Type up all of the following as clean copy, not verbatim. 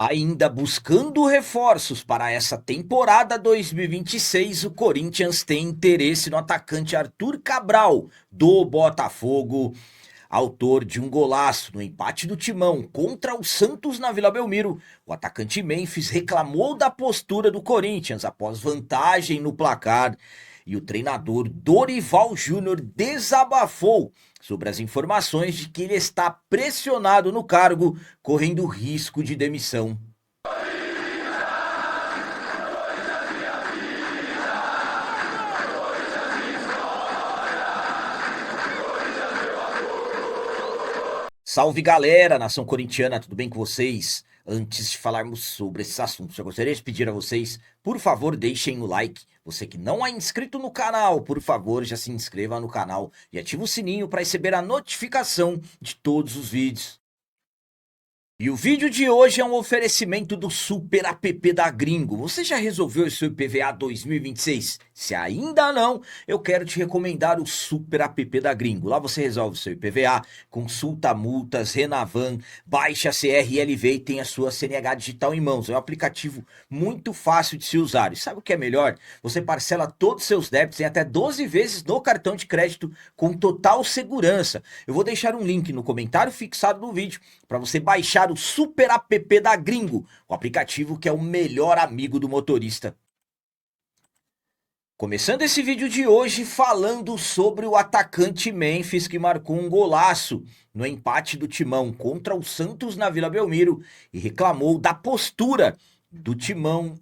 Ainda buscando reforços para essa temporada 2026, o Corinthians tem interesse no atacante Arthur Cabral, do Botafogo, autor de um golaço no empate do Timão contra o Santos na Vila Belmiro. O atacante Memphis reclamou da postura do Corinthians após vantagem no placar e o treinador Dorival Júnior desabafou sobre as informações de que ele está pressionado no cargo, correndo risco de demissão. Salve galera, nação corintiana, tudo bem com vocês? Antes de falarmos sobre esses assuntos, eu gostaria de pedir a vocês, por favor, deixem o like. Você que não é inscrito no canal, por favor, já se inscreva no canal e ative o sininho para receber a notificação de todos os vídeos. E o vídeo de hoje é um oferecimento do Super App da Gringo. Você já resolveu o seu IPVA 2026? Se ainda não, eu quero te recomendar o Super App da Gringo. Lá você resolve o seu IPVA, consulta multas, Renavan, baixa a CRLV e tem a sua CNH digital em mãos. É um aplicativo muito fácil de se usar. E sabe o que é melhor? Você parcela todos os seus débitos em até 12 vezes no cartão de crédito com total segurança. Eu vou deixar um link no comentário fixado do vídeo para você baixar o Super App da Gringo, o aplicativo que é o melhor amigo do motorista. Começando esse vídeo de hoje falando sobre o atacante Memphis que marcou um golaço no empate do Timão contra o Santos na Vila Belmiro e reclamou da postura do Timão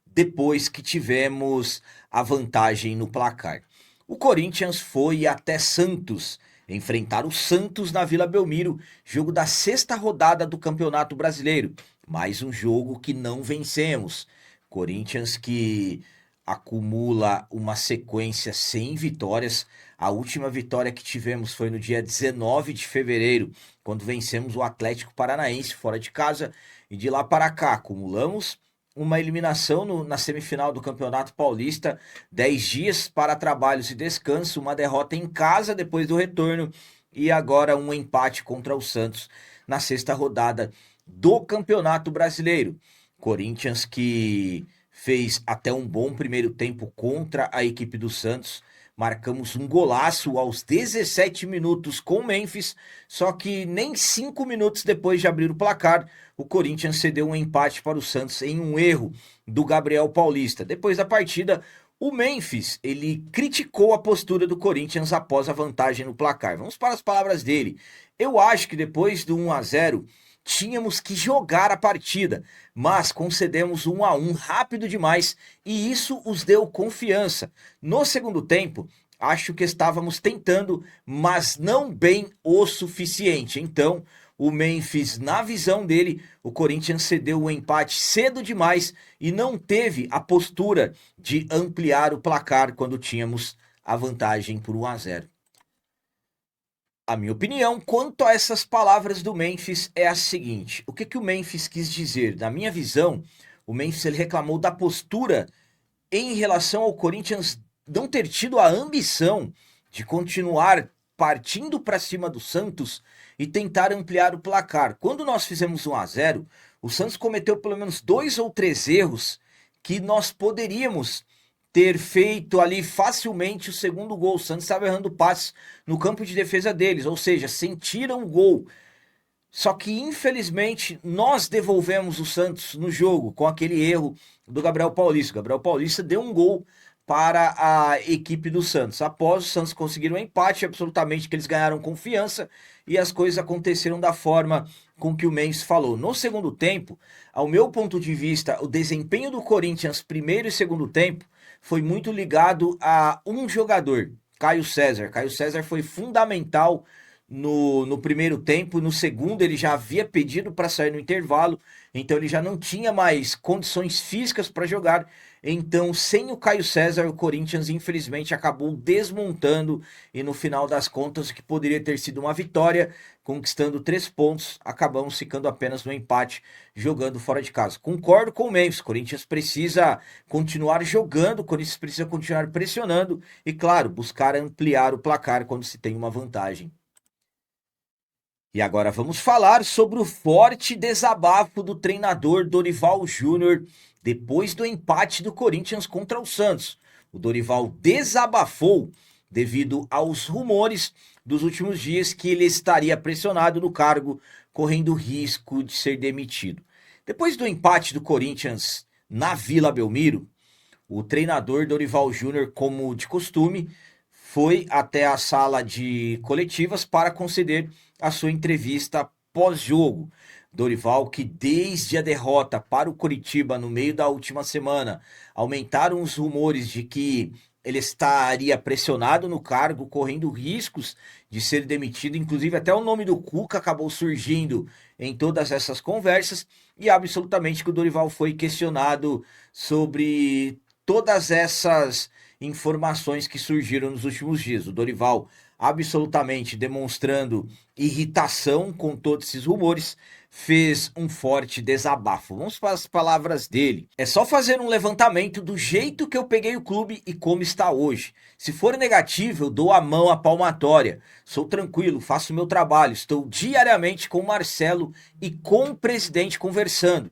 depois que tivemos a vantagem no placar. O Corinthians foi até Santos enfrentar o Santos na Vila Belmiro, jogo da sexta rodada do Campeonato Brasileiro. Mais um jogo que não vencemos. Corinthians que acumula uma sequência sem vitórias. A última vitória que tivemos foi no dia 19 de fevereiro, quando vencemos o Atlético Paranaense fora de casa. E de lá para cá, acumulamos uma eliminação na semifinal do Campeonato Paulista, 10 dias para trabalhos e descanso, uma derrota em casa depois do retorno e agora um empate contra o Santos na sexta rodada do Campeonato Brasileiro. Corinthians que fez até um bom primeiro tempo contra a equipe do Santos. Marcamos um golaço aos 17 minutos com o Memphis, só que nem 5 minutos depois de abrir o placar, o Corinthians cedeu um empate para o Santos em um erro do Gabriel Paulista. Depois da partida, o Memphis, ele criticou a postura do Corinthians após a vantagem no placar. Vamos para as palavras dele. Eu acho que depois do 1-0 tínhamos que jogar a partida, mas concedemos 1-1 rápido demais e isso os deu confiança. No segundo tempo, acho que estávamos tentando, mas não bem o suficiente. Então, o Memphis, na visão dele, o Corinthians cedeu o empate cedo demais e não teve a postura de ampliar o placar quando tínhamos a vantagem por 1-0. A minha opinião quanto a essas palavras do Memphis é a seguinte: o que o Memphis quis dizer? Na minha visão, o Memphis ele reclamou da postura em relação ao Corinthians não ter tido a ambição de continuar partindo para cima do Santos e tentar ampliar o placar. Quando nós fizemos 1-0, o Santos cometeu pelo menos 2 ou 3 erros que nós poderíamos ter feito ali facilmente o segundo gol. O Santos estava errando passes no campo de defesa deles, ou seja, sentiram o gol. Só que infelizmente nós devolvemos o Santos no jogo com aquele erro do Gabriel Paulista. O Gabriel Paulista deu um gol para a equipe do Santos. Após o Santos conseguir um empate, absolutamente que eles ganharam confiança e as coisas aconteceram da forma com que o Mendes falou. No segundo tempo, ao meu ponto de vista, o desempenho do Corinthians primeiro e segundo tempo foi muito ligado a um jogador, Caio César. Caio César foi fundamental no primeiro tempo. No segundo ele já havia pedido para sair no intervalo, então ele já não tinha mais condições físicas para jogar. Então, sem o Caio César, o Corinthians infelizmente acabou desmontando e no final das contas, o que poderia ter sido uma vitória, conquistando 3 pontos, acabamos ficando apenas no empate, jogando fora de casa. Concordo com o Memphis, o Corinthians precisa continuar jogando, o Corinthians precisa continuar pressionando e, claro, buscar ampliar o placar quando se tem uma vantagem. E agora vamos falar sobre o forte desabafo do treinador Dorival Júnior depois do empate do Corinthians contra o Santos. O Dorival desabafou devido aos rumores dos últimos dias que ele estaria pressionado no cargo, correndo risco de ser demitido. Depois do empate do Corinthians na Vila Belmiro, o treinador Dorival Júnior, como de costume, foi até a sala de coletivas para conceder a sua entrevista pós-jogo. Dorival, que desde a derrota para o Coritiba no meio da última semana, aumentaram os rumores de que ele estaria pressionado no cargo, correndo riscos de ser demitido. Inclusive, até o nome do Cuca acabou surgindo em todas essas conversas. E absolutamente que o Dorival foi questionado sobre todas essas informações que surgiram nos últimos dias. O Dorival absolutamente demonstrando irritação com todos esses rumores, fez um forte desabafo. Vamos para as palavras dele. É só fazer um levantamento do jeito que eu peguei o clube e como está hoje. Se for negativo, eu dou a mão à palmatória. Sou tranquilo, faço o meu trabalho. Estou diariamente com o Marcelo e com o presidente conversando.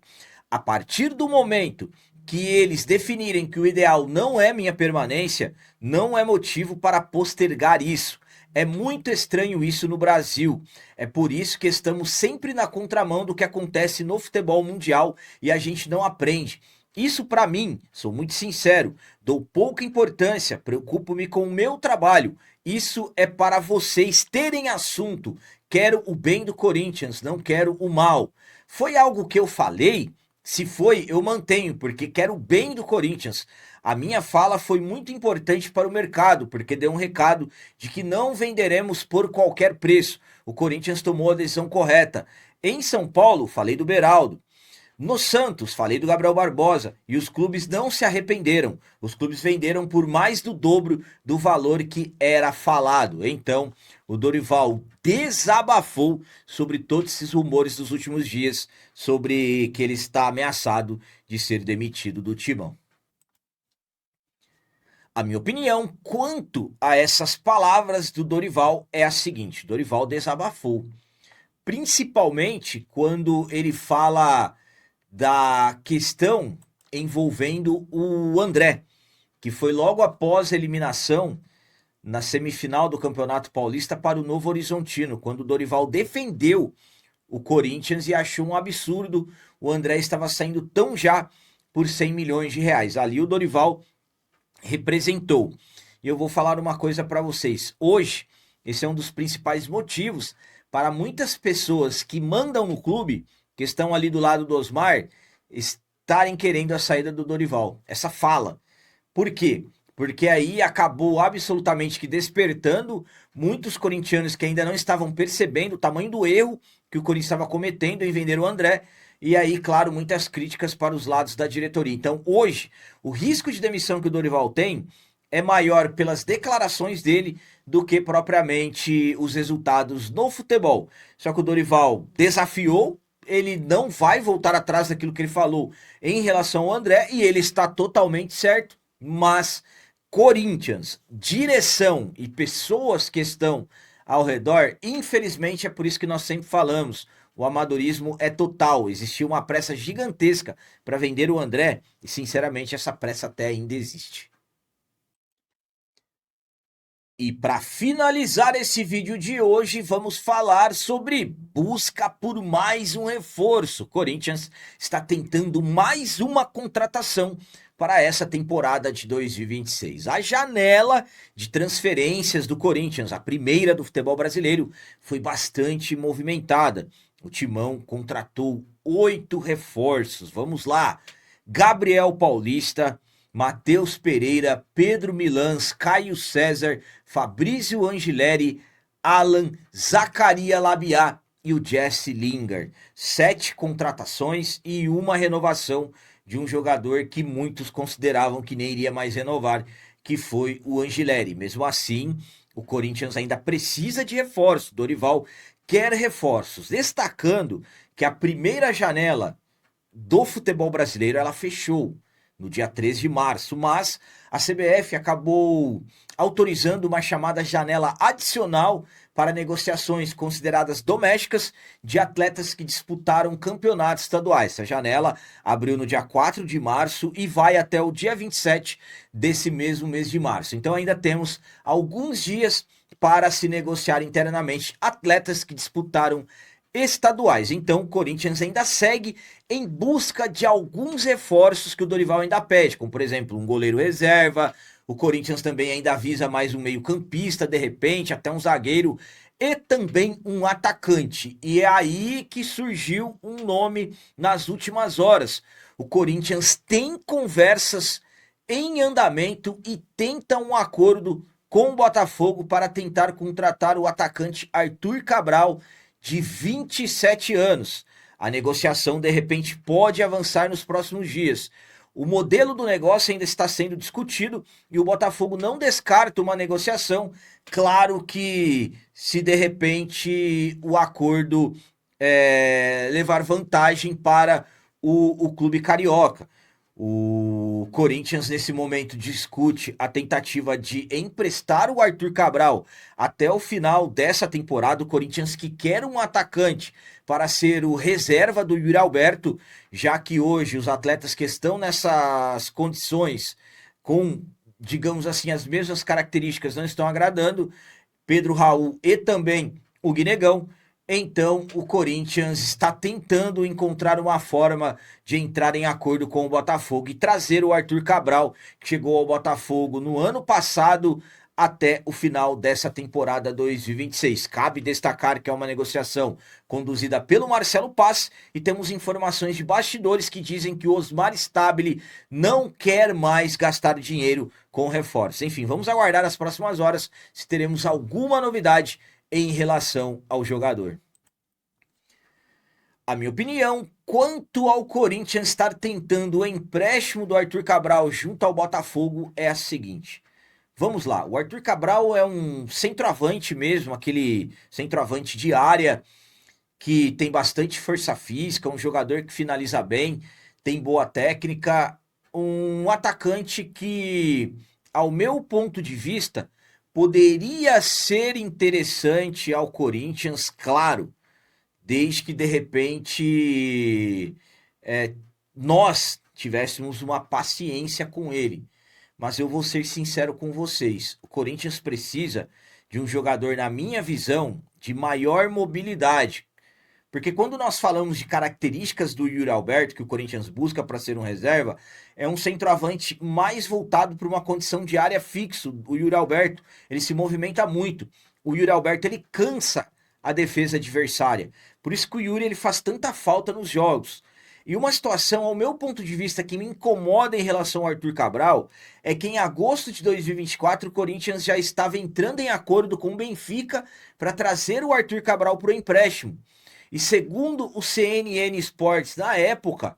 A partir do momento que eles definirem que o ideal não é minha permanência, não é motivo para postergar isso. É muito estranho isso no Brasil. É por isso que estamos sempre na contramão do que acontece no futebol mundial e a gente não aprende. Isso para mim, sou muito sincero, dou pouca importância, preocupo-me com o meu trabalho. Isso é para vocês terem assunto. Quero o bem do Corinthians, não quero o mal. Foi algo que eu falei? Se foi, eu mantenho, porque quero o bem do Corinthians. A minha fala foi muito importante para o mercado, porque deu um recado de que não venderemos por qualquer preço. O Corinthians tomou a decisão correta. Em São Paulo, falei do Beraldo. No Santos, falei do Gabriel Barbosa. E os clubes não se arrependeram. Os clubes venderam por mais do dobro do valor que era falado. Então, o Dorival desabafou sobre todos esses rumores dos últimos dias, sobre que ele está ameaçado de ser demitido do Timão. A minha opinião quanto a essas palavras do Dorival é a seguinte: Dorival desabafou, principalmente quando ele fala da questão envolvendo o André, que foi logo após a eliminação na semifinal do Campeonato Paulista para o Novo Horizontino, quando o Dorival defendeu o Corinthians e achou um absurdo o André estava saindo tão já por 100 milhões de reais. Ali o Dorival representou. E eu vou falar uma coisa para vocês. Hoje, esse é um dos principais motivos para muitas pessoas que mandam no clube, que estão ali do lado do Osmar, estarem querendo a saída do Dorival. Essa fala. Por quê? Porque aí acabou absolutamente que despertando muitos corintianos que ainda não estavam percebendo o tamanho do erro que o Corinthians estava cometendo em vender o André. E aí, claro, muitas críticas para os lados da diretoria. Então, hoje, o risco de demissão que o Dorival tem é maior pelas declarações dele do que propriamente os resultados no futebol. Só que o Dorival desafiou, ele não vai voltar atrás daquilo que ele falou em relação ao André e ele está totalmente certo, mas Corinthians, direção e pessoas que estão ao redor, infelizmente é por isso que nós sempre falamos, o amadorismo é total, existia uma pressa gigantesca para vender o André e sinceramente essa pressa até ainda existe. E para finalizar esse vídeo de hoje, vamos falar sobre busca por mais um reforço. Corinthians está tentando mais uma contratação para essa temporada de 2026. A janela de transferências do Corinthians, a primeira do futebol brasileiro, foi bastante movimentada. O Timão contratou 8 reforços. Vamos lá. Gabriel Paulista, Matheus Pereira, Pedro Milans, Caio César, Fabrício Angileri, Alan, Zacaria Labiá e o Jesse Lingard. 7 contratações e uma renovação de um jogador que muitos consideravam que nem iria mais renovar, que foi o Angileri. Mesmo assim, o Corinthians ainda precisa de reforço. Dorival quer reforços, destacando que a primeira janela do futebol brasileiro ela fechou. no dia 13 de março, mas a CBF acabou autorizando uma chamada janela adicional para negociações consideradas domésticas de atletas que disputaram campeonatos estaduais. Essa janela abriu no dia 4 de março e vai até o dia 27 desse mesmo mês de março. Então ainda temos alguns dias para se negociar internamente atletas que disputaram estaduais. Então o Corinthians ainda segue em busca de alguns reforços que o Dorival ainda pede, como por exemplo um goleiro reserva. O Corinthians também ainda avisa mais um meio-campista, de repente, até um zagueiro e também um atacante. E é aí que surgiu um nome nas últimas horas. O Corinthians tem conversas em andamento e tenta um acordo com o Botafogo para tentar contratar o atacante Arthur Cabral, de 27 anos. A negociação de repente pode avançar nos próximos dias. O modelo do negócio ainda está sendo discutido e o Botafogo não descarta uma negociação. Claro que se de repente o acordo levar vantagem para o clube carioca. O Corinthians, nesse momento, discute a tentativa de emprestar o Arthur Cabral até o final dessa temporada. O Corinthians que quer um atacante para ser o reserva do Yuri Alberto, já que hoje os atletas que estão nessas condições, com, digamos assim, as mesmas características, não estão agradando. Pedro Raul e também o Guinegão. Então, o Corinthians está tentando encontrar uma forma de entrar em acordo com o Botafogo e trazer o Arthur Cabral, que chegou ao Botafogo no ano passado até o final dessa temporada 2026. Cabe destacar que é uma negociação conduzida pelo Marcelo Paz e temos informações de bastidores que dizem que o Osmar Stabile não quer mais gastar dinheiro com reforços. Enfim, vamos aguardar as próximas horas se teremos alguma novidade em relação ao jogador. A minha opinião quanto ao Corinthians estar tentando o empréstimo do Arthur Cabral junto ao Botafogo é a seguinte. Vamos lá, o Arthur Cabral é um centroavante mesmo, aquele centroavante de área que tem bastante força física, um jogador que finaliza bem, tem boa técnica, um atacante que, ao meu ponto de vista, poderia ser interessante ao Corinthians, claro, desde que de repente nós tivéssemos uma paciência com ele. Mas eu vou ser sincero com vocês, o Corinthians precisa de um jogador, na minha visão, de maior mobilidade. Porque quando nós falamos de características do Yuri Alberto, que o Corinthians busca para ser um reserva, é um centroavante mais voltado para uma condição de área fixo. O Yuri Alberto, ele se movimenta muito. O Yuri Alberto, ele cansa a defesa adversária. Por isso que o Yuri ele faz tanta falta nos jogos. E uma situação, ao meu ponto de vista, que me incomoda em relação ao Arthur Cabral, é que em agosto de 2024 o Corinthians já estava entrando em acordo com o Benfica para trazer o Arthur Cabral para o empréstimo. E segundo o CNN Sports, na época,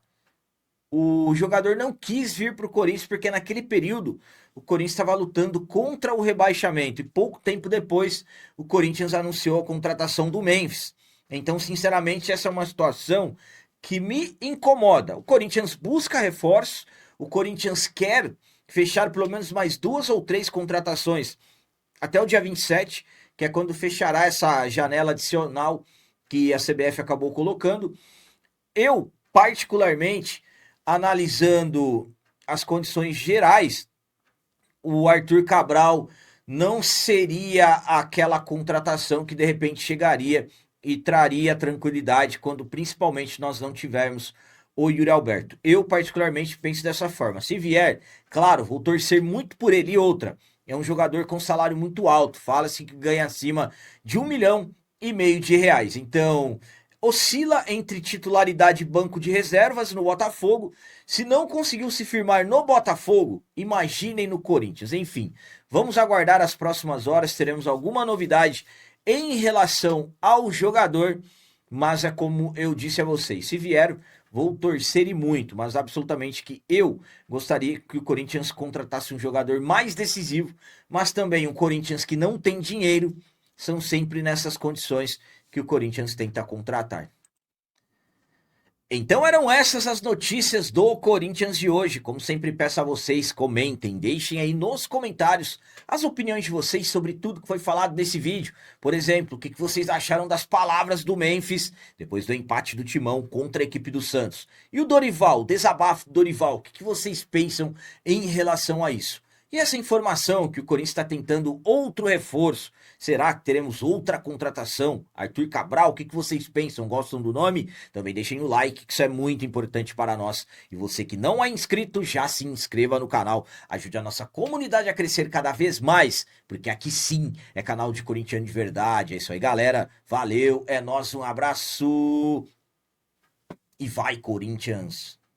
o jogador não quis vir para o Corinthians porque naquele período o Corinthians estava lutando contra o rebaixamento. E pouco tempo depois o Corinthians anunciou a contratação do Memphis. Então, sinceramente, essa é uma situação que me incomoda. O Corinthians busca reforços, o Corinthians quer fechar pelo menos mais 2 ou 3 contratações até o dia 27, que é quando fechará essa janela adicional que a CBF acabou colocando. Eu, particularmente, analisando as condições gerais, o Arthur Cabral não seria aquela contratação que de repente chegaria e traria tranquilidade quando principalmente nós não tivermos o Yuri Alberto. Eu particularmente penso dessa forma. Se vier, claro, vou torcer muito por ele. E outra, é um jogador com salário muito alto. Fala-se que ganha acima de R$ 1,5 milhão. Então, oscila entre titularidade e banco de reservas no Botafogo. Se não conseguiu se firmar no Botafogo, imaginem no Corinthians. Enfim, vamos aguardar as próximas horas. Teremos alguma novidade em relação ao jogador, mas é como eu disse a vocês, se vier, vou torcer e muito, mas absolutamente que eu gostaria que o Corinthians contratasse um jogador mais decisivo, mas também um Corinthians que não tem dinheiro, são sempre nessas condições que o Corinthians tenta contratar. Então eram essas as notícias do Corinthians de hoje. Como sempre peço a vocês, comentem, deixem aí nos comentários as opiniões de vocês sobre tudo que foi falado nesse vídeo. Por exemplo, o que vocês acharam das palavras do Memphis depois do empate do Timão contra a equipe do Santos? E o Dorival, o desabafo do Dorival, o que vocês pensam em relação a isso? E essa informação que o Corinthians está tentando outro reforço, será que teremos outra contratação? Arthur Cabral, o que vocês pensam? Gostam do nome? Também deixem o like, que isso é muito importante para nós. E você que não é inscrito, já se inscreva no canal. Ajude a nossa comunidade a crescer cada vez mais, porque aqui sim é canal de corintiano de verdade. É isso aí, galera. Valeu, é nóis, um abraço e vai, Corinthians!